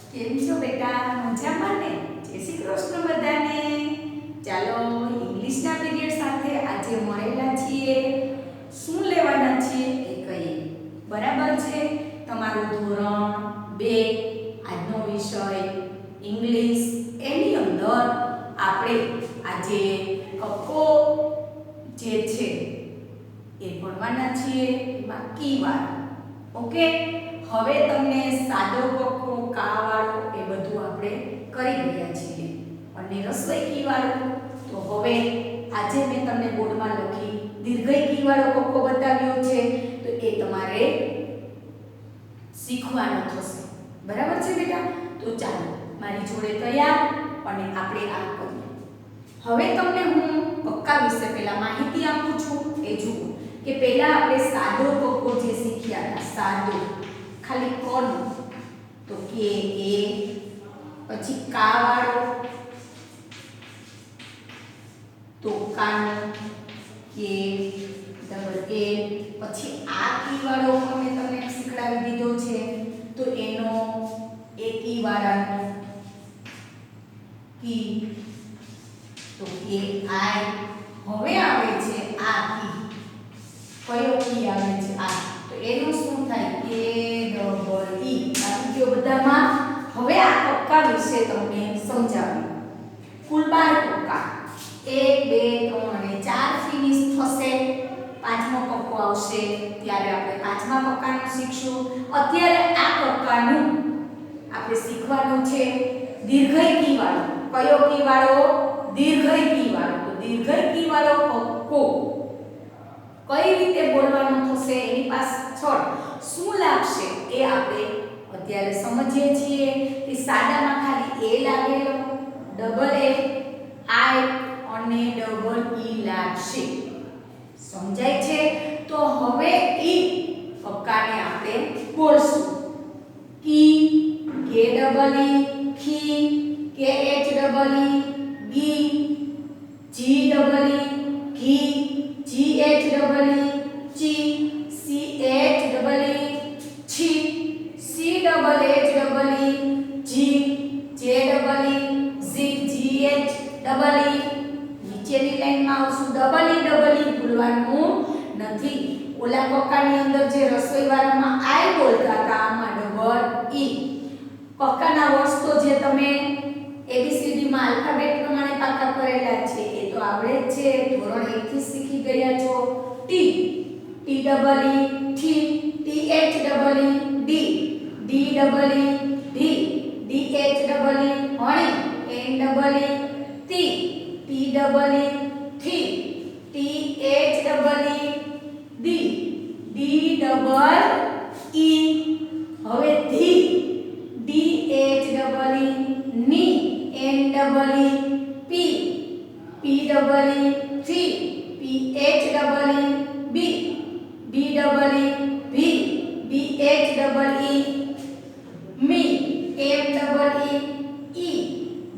કેમ છો બેટા? મજામાં ને? જય શ્રી કૃષ્ણ બધાને. ચાલો ઇંગ્લિશના પીરિયડ સાથે આજે મળેલા છીએ. શું લેવાના છીએ એ કહીએ. બરાબર છે? તમારું ધોરણ 2 આજનો વિષય ઇંગ્લિશ એની અંદર આપણે આજે કક્કો જે છે એ ભણવાના છીએ. એમાં કીવાર. ઓકે, હવે તમને સાદો કક્કો કા વાળો એ બધું આપણે કરી રહ્યા છીએ અને રસોઈ કી વાળો તો હવે આજે મેં તમને બોર્ડમાં લખી દીર્ઘઈ કી વાળો કક્કો બતાવ્યો છે તો એ તમારે શીખવાનો થશે. બરાબર છે બેટા? તો ચાલો મારી જોડે તૈયાર અને આપણે આ કરીએ. હવે તમને હું કક્કા વિશે પહેલા માહિતી આપું છું. એ જુઓ કે પહેલા આપણે સાદો કક્કો જે શીખ્યા હતા, સાદો ખાલી કોનો તો કે એ, પછી કા વાળો તો કાનો કે ડબલ એ, પછી આ કી વાળો અમે તમને શીખડાવી દીધો છે તો એનો એ કી વાળાનો કી તો કે આઈ. હવે આવે છે આ કી. કયો કી આવે છે? આ. તો એનું શું થાય? કે ડબલ ઈ. બાકી બધામાં હવે આ કક્કા વિશે તમને સમજાવું. કુલ 12 કક્કા 1 2 3 અને 4 ફિનિશ થશે. પાંચમો કક્કો આવશે ત્યારે આપણે પાંચમા કક્કાનું શીખશું. અત્યારે આ કક્કાનું આપણે શીખવાનું છે દીર્ઘઈ કી વાળો. કયો કી વાળો? દીર્ઘઈ કી વાળો. તો દીર્ઘઈ કી વાળો કક્કો કઈ રીતે બોલવાનું થશે, એની પાછળ શું લાગશે એ આપણે અત્યારે સમજીએ છીએ. કે સાદામાં ખાલી એ લાગેલો, ડબલ એ, આઈ અને ડબલ ઈ લાગશે. સમજાય છે? તો હવે ઈ કક્કાને આપણે બોલશું. કી, કે ડબલ ઈ, ખી, કે એચ ડબલ ઈ, ગી, જી ડબલ ઈ, ઘી, જી એચ ડબલ ઈ, ચી, સી એચ ડબલ ઈ, છી, C double H double E, જી, જે ડબલ ઈ, ઝી, જી એચ ડબલ ઈ. નીચેની લાઈનમાં આવશું ડબલ ઈ ભૂલવાનું નથી. ઓલા કક્કાની અંદર જે રસોઈ વાળામાં આઈ બોલતા હતા, આમાં ડબલ ઈ. કક્કાના વર્ડ્સ તો જે તમે ABCD માં આલ્ફાબેટ પ્રમાણે પાકા કરેલા છે એ તો આવડે જ છે. ધોરણ 1 થી શીખી ગયા છો. ટી, ટી ડબલ ઈ, ઠી, ટી એચ ડબલ ઈ, ડી, ડી ડબલ ઈ, ધી, ડી એચ ડબલ ઈ, હણી, એન ડબલ ઈ, તી, ટી ડબલ ઈ, થી, ટી એચ ડબલ ઈ, ડી, ડી ડબલ ઈ. હવે ધી, ડી એચ ડબલ ઈ, ની, એન ડબલ ઈ, પી, પી ડબલ ઈ, થી, પી એચ ડબલ ઈ, બી, બી ડબલ ઈ, ભી, બી એચ ડબલ ઈ, મી, એમ ડબલ ઈ, ઈ,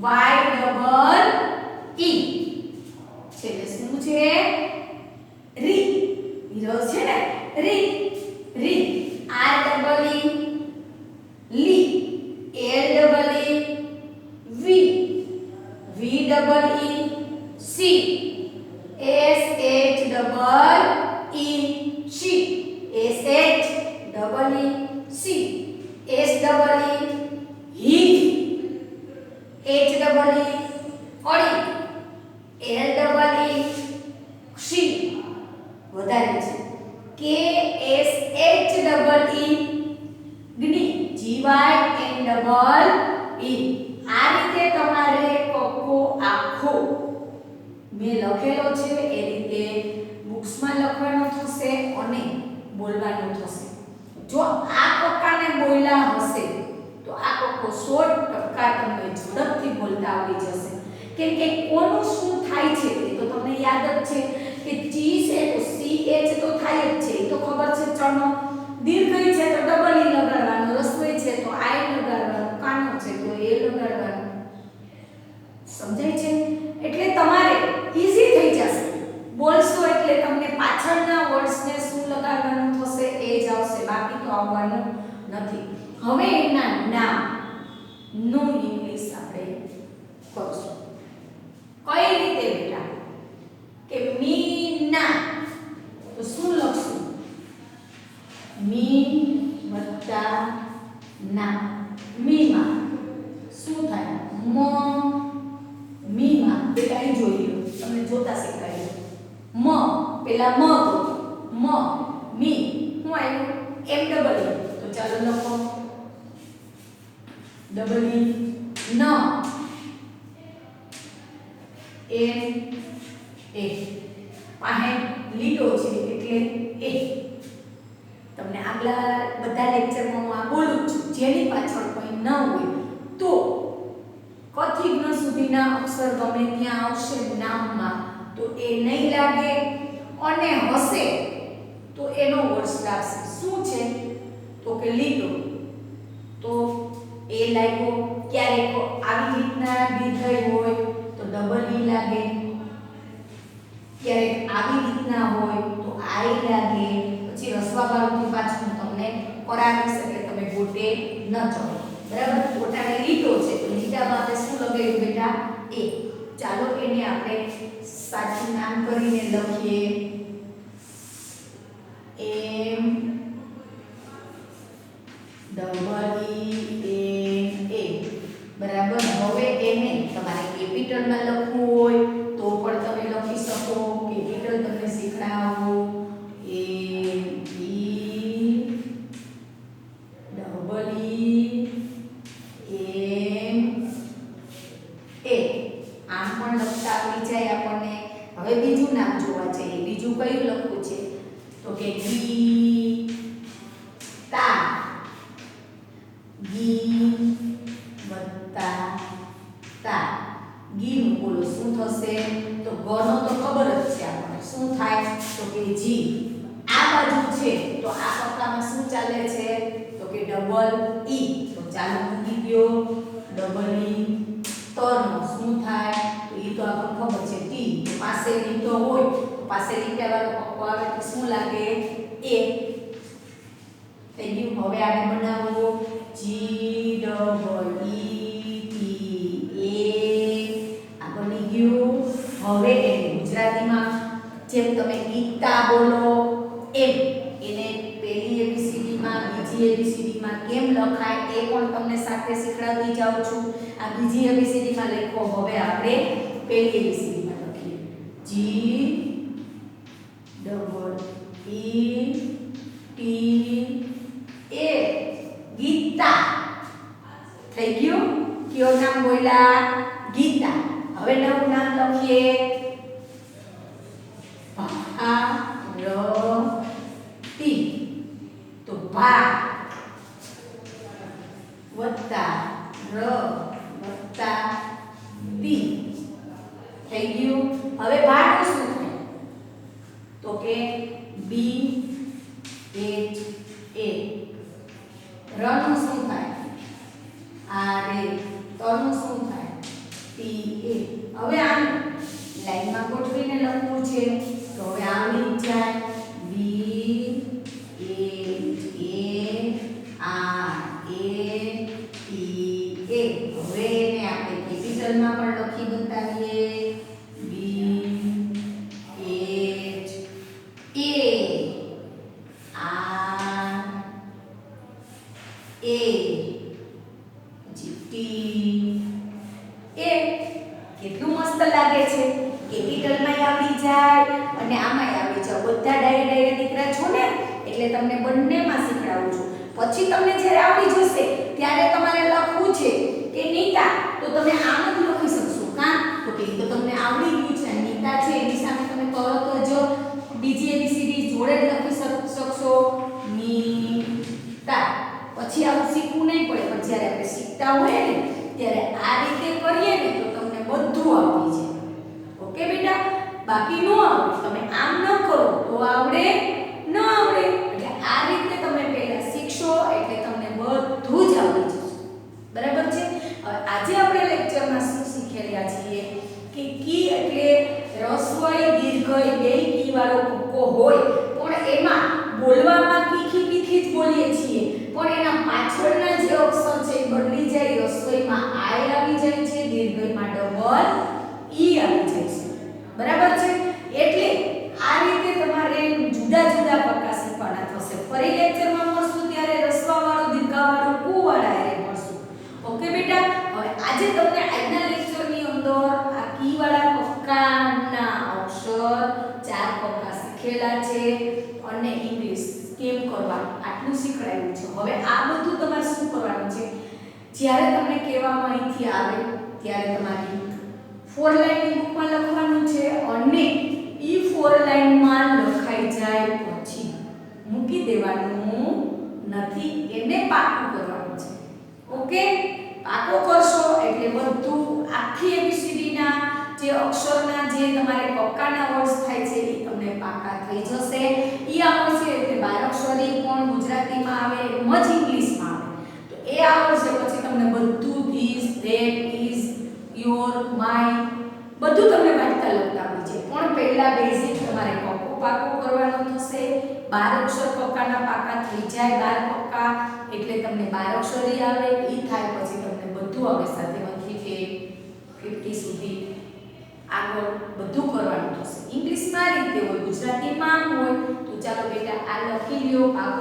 વાય ડબલ ઈ. છેલ્લે શું છે? રી. હીરો છે ને? રી, રી. આર ડબલ ઈ, લી, એલ ડબલ ઈ, વી, વી ડબલ ઈ, સી, એસ એચ ડબલ ઈ, સી, એસ એચ ડબલ ઈ, સી, એસ ડબલ ઈ, હી, એચ ડબલ ઈ, અડી, એલ ડબલ ઈ, ક્ષી. વધારે છે કે એસ એચ ડબલ ઈ, ગડી, G Y N double E. આ રીતે તમારે કક્કો આખો મેં લખેલો છે એ રીતે બુક્સમાં લખવાનો થશે અને બોલવાનું થશે. જો આ કક્કાને બોલ્યા હશે તો આ કક્કો 100% તમને ઝડપથી બોલતા આવડી જશે. કેમ કે કોનું શું થાય છે એ તો તમને યાદ જ છે કે ચી છે તો સી એચ તો થાય જ છે. એ તો ખબર છે. ચનો દીર્ઘઈ છે તો ડબલ ઈ લગાડવાનું, રસોઈ છે તો આઈ લગાડવાનું, કાનો છે તો એ લગાડવાનું. સમજાય છે? એટલે તમારે ઈઝી થઈ જશે. બોલશો એટલે તમને પાછળના વર્ડ્સને શું લગાડવાનું થશે એ જ આવશે, બાકી તો આવવાનું નથી. હવે એના નામ નું ઇંગ્લિશ આપણે કરશું. કઈ રીતે બેટા કે મીના તો શું લખશું મી વત્તા ના મીમાં શું થાય મ મીમાં બેટા અહીં જોઈ લો તમને જોતા શીખવાડ્યું મ પેલા મ મ મી હું આવ્યું એમ ડબલ તો ચાલો લખો ડબલ ઈ ન એન એ પાહે લીટો છે એટલે એ તમને આગલા બધા લેક્ચરમાં હું આ બોલું છું જેની પાછળ કોઈ ન હોય તો કથી જ્ઞ સુધીના અક્ષર ગમે ત્યાં આવશે નામમાં તો એ નહીં લાગે અને હશે તો એનો વર્ષ લાગશે શું છે તો કે લીટો તો એ લાગ્યો ક્યારેક આવી રીતના દીર્ઘઈ હોય તો ડબલ ઈ લાગે ક્યારેક આવી રીતના હોય તો આઈ લાગે પછી રસવાવાળુંથી પાછું હું તમને કરાવીશ એટલે તમે ગોટે ન ચડો બરાબર ગોટાને લીટો છે તો લીટામાં આપણે શું લગાવ્યું બેટા એ ચાલો એને આપણે સાચું નામ કરીને લખીએ એમ ડબલ ઈ એ બરાબર હવે એને તમારે કેપિટલમાં લખવું હોય તો પણ તમે લખી શકો કેપિટલ તમને શીખડાવું એ બી ડબલ ઈ એમ એ આમ પણ લખતા આવડી જાય આપણને હવે બીજું નામ જોવા જઈએ બીજું કયું લખવું છે તો કે ગીતા ગી વત્તા તા ગીનું બોલો શું થશે તો ગનો તો ખબર જ છે આપણને શું થાય તો કે જી આ બાજુ છે તો આ પક્કામાં શું ચાલે છે તો કે ડબલ ઈ તો ચાલુ મૂકી દો ડબલ ઈ તરનો શું થાય તો ઈ તો આપણને ખબર છે ટી તો પાસે લીટો હોય તો પાસે લીટાવાળો પક્કો આવે તો શું લાગે એ થઈ ગયું હવે આને બનાવો જી ડબલ ઈ ટી એ આ બની ગયું હવે એને ગુજરાતીમાં જેમ તમે ગીતા બોલો એમ એને પહેલી એબીસીડી માં બીજી એબીસીડી માં કેમ લખાય એ પણ તમને સાથે શીખડાવતી જાઉં છું આ બીજી એબીસીડી માં લખો હવે આપણે પહેલી એબીસીડી માં લખીએ જી ડબલ ઈ ટી એ ગીતા થઈ ગયું કયો નામ બોલ્યા ગીતા હવે નવું નામ લખીએ ભારતી તો ભા વત્તા ર વત્તા તી થઈ ગયું હવે ભાનું શું થાય તો કે બી એચ એ રનું શું થાય આર એ તનું શું થાય ટી એ હવે આને લાઈનમાં ગોઠવીને લખવું છે તો હવે આવડી જાય B H A R A T A હવે એને આપણે કેપિટલમાં પણ લખી બતાવીએ B H A R A T A કેટલું મસ્ત લાગે છે કેપિટલમાં આવડી જાય અને આમાંય આવડી જાય બધા ડાયરે દીકરા છો ને એટલે તમને બંનેમાં શીખડાવું છું પછી તમને જ્યારે આવડી જશે ત્યારે તમારે લખવું છે કે નીતા તો તમે આમ જ લખી શકશો કા તો કે તો તમને આવડી ગયું છે નીતા છે એની સામે તમે તરત જ બીજી એબીસીડી જોડે જ લખી શકશો નીતા પછી આવું શીખવું નહીં પડે પણ જ્યારે આપણે શીખતા હોઈએ ને ત્યારે આ રીતે કરીએ ને તો તમને બધું આવડી જાય ઓકે બેટા બાકી નો આવડે તમે આમ ન કરો તો આવડે ન આવડે એટલે આ રીતે તમે પહેલા શીખશો એટલે તમને બધું જ આવડી જશે બરાબર છે હવે આજે આપણે લેક્ચરમાં શું શીખી રહ્યા છીએ કે કી એટલે રસ્વઈ દીર્ઘઈ બે કી વાળો કુકો હોય પણ એમાં બોલવામાં તીખી તીખી જ બોલીએ છીએ પણ એના પાછળના જે અક્ષર છે એ બદલી જાય રસ્વઈમાં આજે તમને આજના લેક્ચરની અંદર આ કી વાળા કક્કાના અક્ષર 4 કક્કા શીખેલા છે અને ઇંગ્લિશ કેમ કરવા આટલું શીખડાયું છે. હવે આ બધું તમારે શું કરવાનું છે, જ્યારે તમને કહેવામાં અહીંથી આવે ત્યારે તમારી 4 લાઈનની બુકમાં લખવાનું છે અને ઈ 4 લાઈનમાં લખાઈ જાય પછી મૂકી દેવાનું નથી, એને પાકું કરવાનું છે. ઓકે, પાકો કરશો એટલે બધું આખી એબીસીડી ના જે અક્ષરના જે તમારે કક્કાના વર્ડ્સ થાય છે એ તમને પાકા થઈ જશે. ઈ આવડશે એટલે 12 અક્ષરી પણ ગુજરાતીમાં આવે એમ જ ઇંગ્લિશમાં આવે. તો એ આવડશે પછી તમને બધું this that is your my બધું તમને વાંચતા લખતા આવડી જાય. પણ પહેલા બેઝિક તમારે કક્કો પાકો કરવાનો થશે. 12 અક્ષર કક્કાના પાકા થઈ જાય. 12 કક્કા એટલે તમને 12 અક્ષરી આવે. ઈ થાય પછી તમને બધું આવે સાથે 1 થી 50 સુધી આગળ બધું કરવાનું થશે. ઇંગ્લિશમાં રીતે હોય, ગુજરાતીમાં હોય. તો ચાલો બેટા આ લખી લ્યો, પાકો